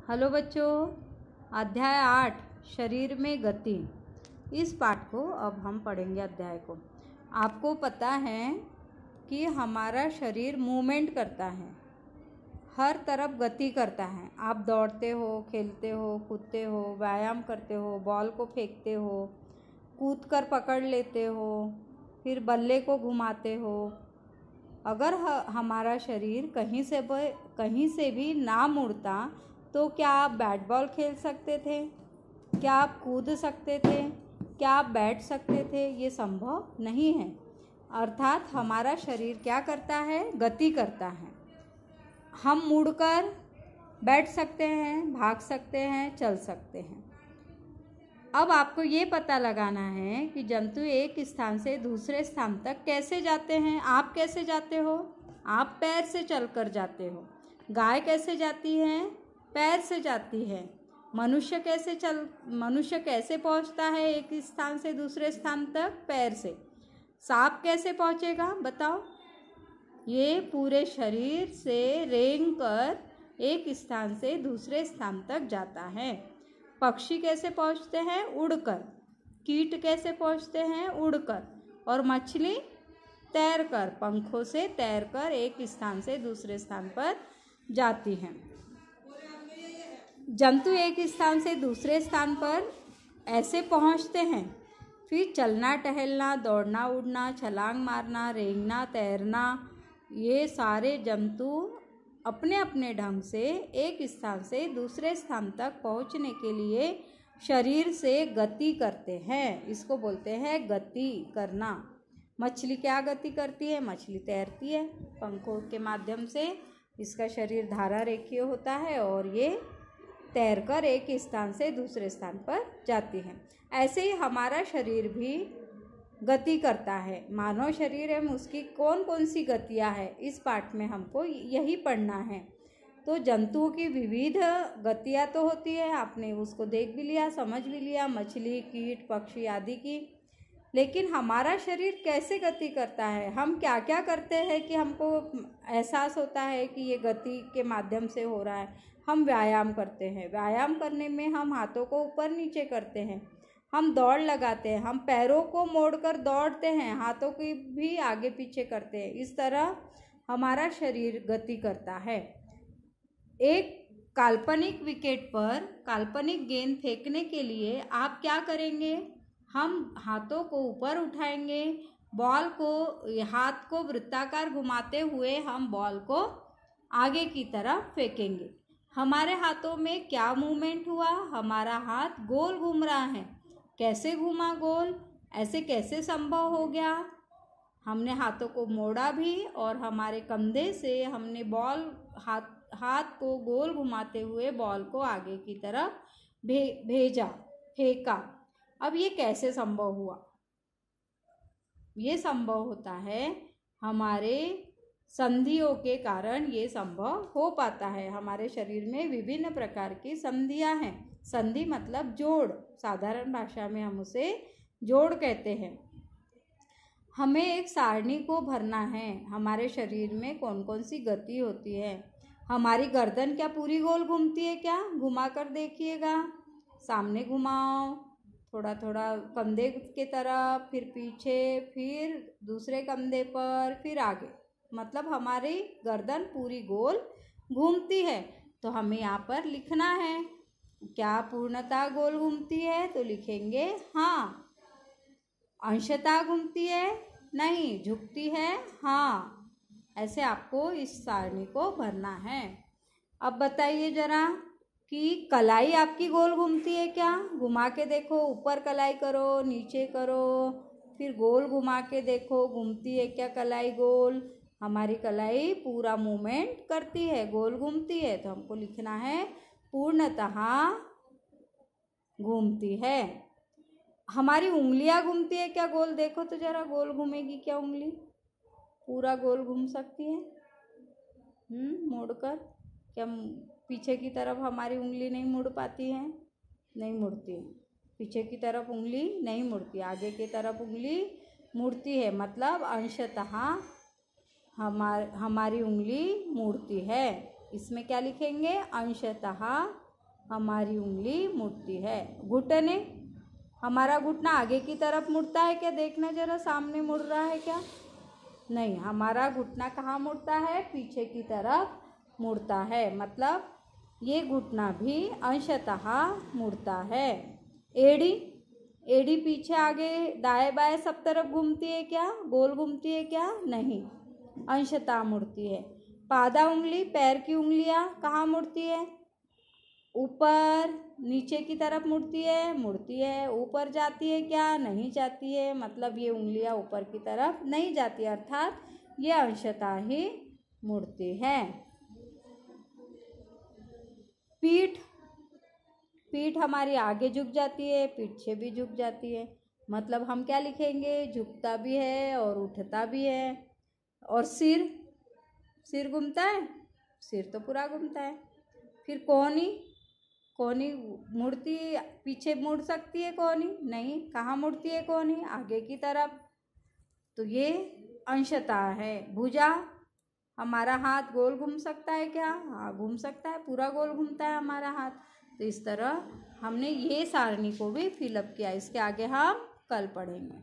Hello बच्चों, अध्याय 8 शरीर में गति। इस पाठ को अब हम पढ़ेंगे। अध्याय को आपको पता है कि हमारा शरीर मूवमेंट करता है, हर तरफ गति करता है। आप दौड़ते हो, खेलते हो, कूदते हो, व्यायाम करते हो, बॉल को फेंकते हो, कूदकर पकड़ लेते हो, फिर बल्ले को घुमाते हो। अगर हमारा शरीर कहीं से भी ना मुड़ता तो क्या आप बैट बॉल खेल सकते थे? क्या आप कूद सकते थे? क्या आप बैठ सकते थे? ये संभव नहीं है। अर्थात हमारा शरीर क्या करता है? गति करता है। हम मुड़कर बैठ सकते हैं, भाग सकते हैं, चल सकते हैं। अब आपको ये पता लगाना है कि जंतु एक स्थान से दूसरे स्थान तक कैसे जाते हैं। आप कैसे जाते हो? आप पैर से चलकर जाते हो। गाय कैसे जाती है? पैर से जाती है। मनुष्य कैसे पहुंचता है एक स्थान से दूसरे स्थान तक? पैर से। सांप कैसे पहुंचेगा बताओ? ये पूरे शरीर से रेंग कर एक स्थान से दूसरे स्थान तक जाता है। पक्षी कैसे पहुंचते हैं? उड़कर। कीट कैसे पहुंचते हैं? उड़कर। और मछली तैरकर, पंखों से तैरकर एक स्थान से दूसरे स्थान पर जाती हैं। जंतु एक स्थान से दूसरे स्थान पर ऐसे पहुंचते हैं। फिर चलना, टहलना, दौड़ना, उड़ना, छलांग मारना, रेंगना, तैरना, ये सारे जंतु अपने अपने ढंग से एक स्थान से दूसरे स्थान तक पहुंचने के लिए शरीर से गति करते हैं। इसको बोलते हैं गति करना। मछली क्या गति करती है? मछली तैरती है पंखों के माध्यम से। इसका शरीर धारा रेखीय होता है और ये तैरकर एक स्थान से दूसरे स्थान पर जाती है। ऐसे ही हमारा शरीर भी गति करता है। मानव शरीर है, उसकी कौन कौन सी गतियाँ हैं, इस पाठ में हमको यही पढ़ना है। तो जंतुओं की विविध गतियाँ तो होती है, आपने उसको देख भी लिया, समझ भी लिया, मछली, कीट, पक्षी आदि की। लेकिन हमारा शरीर कैसे गति करता है? हम क्या क्या करते हैं कि हमको एहसास होता है कि ये गति के माध्यम से हो रहा है? हम व्यायाम करते हैं। व्यायाम करने में हम हाथों को ऊपर नीचे करते हैं। हम दौड़ लगाते हैं। हम पैरों को मोड़कर दौड़ते हैं, हाथों की भी आगे पीछे करते हैं। इस तरह हमारा शरीर गति करता है। एक काल्पनिक विकेट पर काल्पनिक गेंद फेंकने के लिए आप क्या करेंगे? हम हाथों को ऊपर उठाएंगे, बॉल को, हाथ को वृत्ताकार घुमाते हुए हम बॉल को आगे की तरफ फेंकेंगे। हमारे हाथों में क्या मूवमेंट हुआ? हमारा हाथ गोल घूम रहा है। कैसे घूमा गोल? ऐसे कैसे संभव हो गया? हमने हाथों को मोड़ा भी और हमारे कंधे से हमने बॉल हाथ को गोल घुमाते हुए बॉल को आगे की तरफ भेजा, फेंका। अब ये कैसे संभव हुआ? ये संभव होता है हमारे संधियों के कारण ये संभव हो पाता है। हमारे शरीर में विभिन्न प्रकार की संधियां हैं। संधि मतलब जोड़, साधारण भाषा में हम उसे जोड़ कहते हैं। हमें एक सारणी को भरना है। हमारे शरीर में कौन कौन सी गति होती है? हमारी गर्दन क्या पूरी गोल घूमती है क्या? घुमा कर देखिएगा। सामने घुमाओ, थोड़ा थोड़ा कंधे के तरफ, फिर पीछे, फिर दूसरे कंधे पर, फिर आगे। मतलब हमारी गर्दन पूरी गोल घूमती है। तो हमें यहाँ पर लिखना है, क्या पूर्णतः गोल घूमती है? तो लिखेंगे हाँ। अंशतः घूमती है? नहीं। झुकती है? हाँ। ऐसे आपको इस सारणी को भरना है। अब बताइए जरा कि कलाई आपकी गोल घूमती है क्या? घुमा के देखो, ऊपर कलाई करो, नीचे करो, फिर गोल घुमा के देखो, घूमती है क्या कलाई गोल? हमारी कलाई पूरा मूवमेंट करती है, गोल घूमती है। तो हमको लिखना है पूर्णतः घूमती है। हमारी उंगलियां घूमती है क्या गोल? देखो तो जरा, गोल घूमेगी क्या उंगली? पूरा गोल घूम सकती है मोड़कर? क्या पीछे की तरफ हमारी उंगली नहीं मुड़ पाती है? नहीं मुड़ती। पीछे की तरफ उंगली नहीं मुड़ती, आगे की तरफ उंगली मुड़ती है। मतलब अंशतः हमारी उंगली मुड़ती है। इसमें क्या लिखेंगे? अंशतः हमारी उंगली मुड़ती है। घुटने, हमारा घुटना आगे की तरफ मुड़ता है क्या? देखना जरा, सामने मुड़ रहा है क्या? नहीं, हमारा घुटना कहाँ मुड़ता है? पीछे की तरफ मुड़ता है, मतलब ये घुटना भी अंशतः मुड़ता है। एड़ी, एड़ी पीछे आगे दाएं बाएं सब तरफ घूमती है क्या? गोल घूमती है क्या? नहीं, अंशतः मुड़ती है। पादा उंगली, पैर की उंगलियां कहाँ मुड़ती है? ऊपर नीचे की तरफ मुड़ती है, मुड़ती है। ऊपर जाती है क्या? नहीं जाती है, मतलब ये उंगलियां ऊपर की तरफ नहीं जाती, अर्थात ये अंशतः ही मुड़ती है। पीठ, पीठ हमारी आगे झुक जाती है, पीछे भी झुक जाती है, मतलब हम क्या लिखेंगे? झुकता भी है और उठता भी है। और सिर, सिर घूमता है, सिर तो पूरा घूमता है। फिर कोहनी, कोहनी मुड़ती, पीछे मुड़ सकती है कोहनी? नहीं, कहाँ मुड़ती है कोहनी? आगे की तरफ, तो ये अंशतः है। भुजा, हमारा हाथ गोल घूम सकता है क्या? हाँ, घूम सकता है, पूरा गोल घूमता है हमारा हाथ। तो इस तरह हमने ये सारणी को भी फिलअप किया। इसके आगे हम कल पढ़ेंगे।